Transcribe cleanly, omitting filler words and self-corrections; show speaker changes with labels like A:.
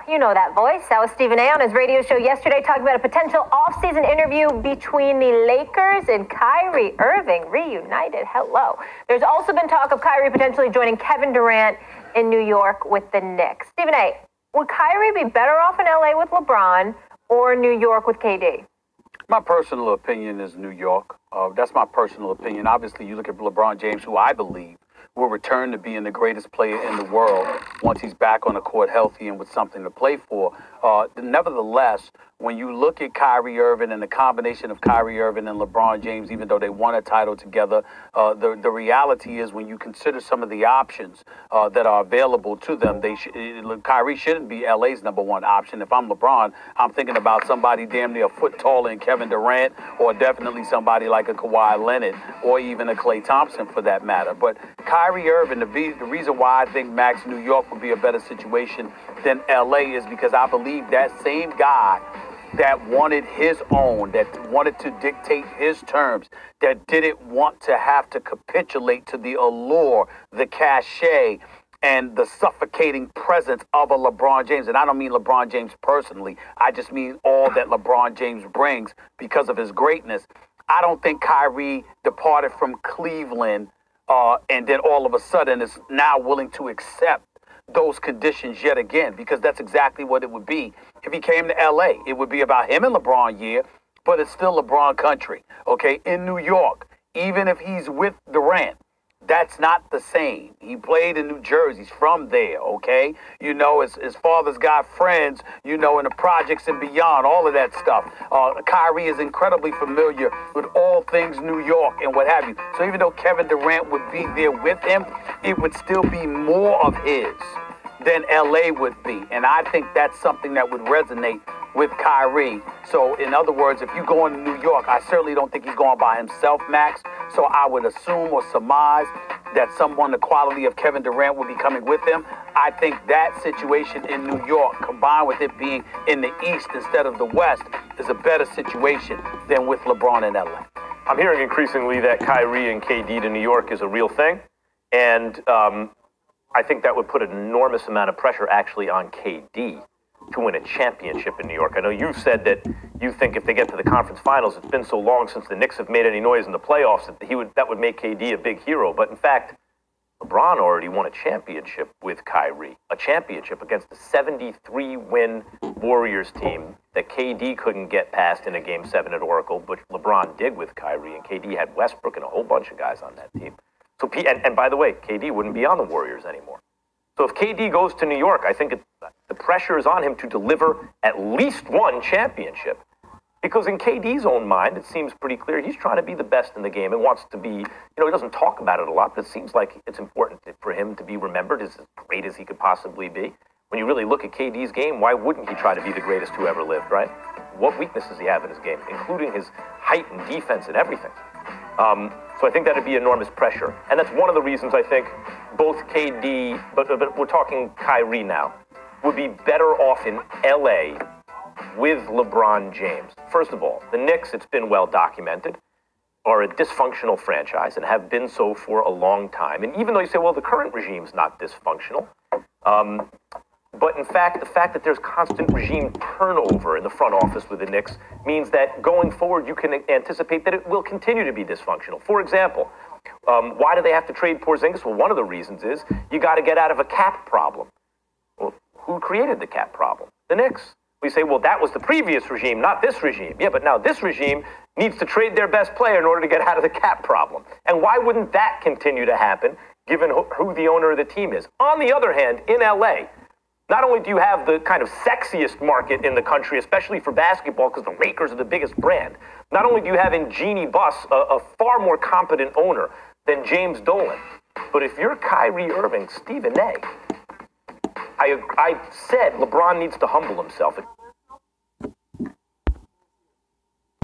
A: You know that voice. That was Stephen A. on his radio show yesterday talking about a potential off-season interview between the Lakers and Kyrie Irving reunited. Hello. There's also been talk of Kyrie potentially joining Kevin Durant in New York with the Knicks. Stephen A., would Kyrie be better off in L.A. with LeBron or New York with KD?
B: My personal opinion is New York. That's my personal opinion. Obviously, you look at LeBron James, who I believe will return to being the greatest player in the world once he's back on the court healthy and with something to play for. Nevertheless, when you look at Kyrie Irving and the combination of Kyrie Irving and LeBron James, even though they won a title together, the reality is when you consider some of the options that are available to them, Kyrie shouldn't be LA's #1 option. If I'm LeBron, I'm thinking about somebody damn near a foot taller than Kevin Durant, or definitely somebody like a Kawhi Leonard, or even a Klay Thompson for that matter. But Kyrie Irving, the reason why I think Max New York would be a better situation than LA is because I believe that same guy that wanted his own, that wanted to dictate his terms, that didn't want to have to capitulate to the allure, the cachet, and the suffocating presence of a LeBron James. And I don't mean LeBron James personally. I just mean all that LeBron James brings because of his greatness. I don't think Kyrie departed from Cleveland and then all of a sudden is now willing to accept those conditions yet again, because that's exactly what it would be. If he came to LA, it would be about him and LeBron but it's still LeBron country, okay? In New York, even if he's with Durant, that's not the same. He played in New Jersey. He's from there, okay? You know, his father's got friends, you know, in the projects and beyond, all of that stuff. Kyrie is incredibly familiar with all things New York and what have you. So even though Kevin Durant would be there with him, it would still be more of his than LA would be. And I think that's something that would resonate with Kyrie. So in other words, if you go into New York, I certainly don't think he's going by himself, Max. So I would assume or surmise that someone the quality of Kevin Durant will be coming with him. I think that situation in New York, combined with it being in the East instead of the West, is a better situation than with LeBron in LA.
C: I'm hearing increasingly that Kyrie and KD to New York is a real thing. And I think that would put an enormous amount of pressure actually on KD to win a championship in New York. I know you've said that you think if they get to the conference finals, it's been so long since the Knicks have made any noise in the playoffs that would make KD a big hero. But in fact, LeBron already won a championship with Kyrie, a championship against the 73-win Warriors team that KD couldn't get past in a Game 7 at Oracle, but LeBron did with Kyrie, and KD had Westbrook and a whole bunch of guys on that team. So, and by the way, KD wouldn't be on the Warriors anymore. So if KD goes to New York, I think the pressure is on him to deliver at least one championship. Because in KD's own mind, it seems pretty clear he's trying to be the best in the game and wants to be, you know, he doesn't talk about it a lot, but it seems like it's important for him to be remembered as great as he could possibly be. When you really look at KD's game, why wouldn't he try to be the greatest who ever lived, right? What weaknesses does he have in his game, including his height and defense and everything? So I think that would be enormous pressure. And that's one of the reasons I think both KD, but we're talking Kyrie now, would be better off in LA with LeBron James. First of all, the Knicks, it's been well documented, are a dysfunctional franchise and have been so for a long time. And even though you say, well, the current regime's not dysfunctional, but in fact, the fact that there's constant regime turnover in the front office with the Knicks means that going forward, you can anticipate that it will continue to be dysfunctional. For example, why do they have to trade Porzingis? Well, one of the reasons is you got to get out of a cap problem. Well, who created the cap problem? The Knicks. We say, well, that was the previous regime, not this regime. Yeah, but now this regime needs to trade their best player in order to get out of the cap problem. And why wouldn't that continue to happen, given who the owner of the team is? On the other hand, in LA, not only do you have the kind of sexiest market in the country, especially for basketball, because the Lakers are the biggest brand, not only do you have in Jeannie Buss a far more competent owner than James Dolan, but if you're Kyrie Irving, Stephen A., I said LeBron needs to humble himself.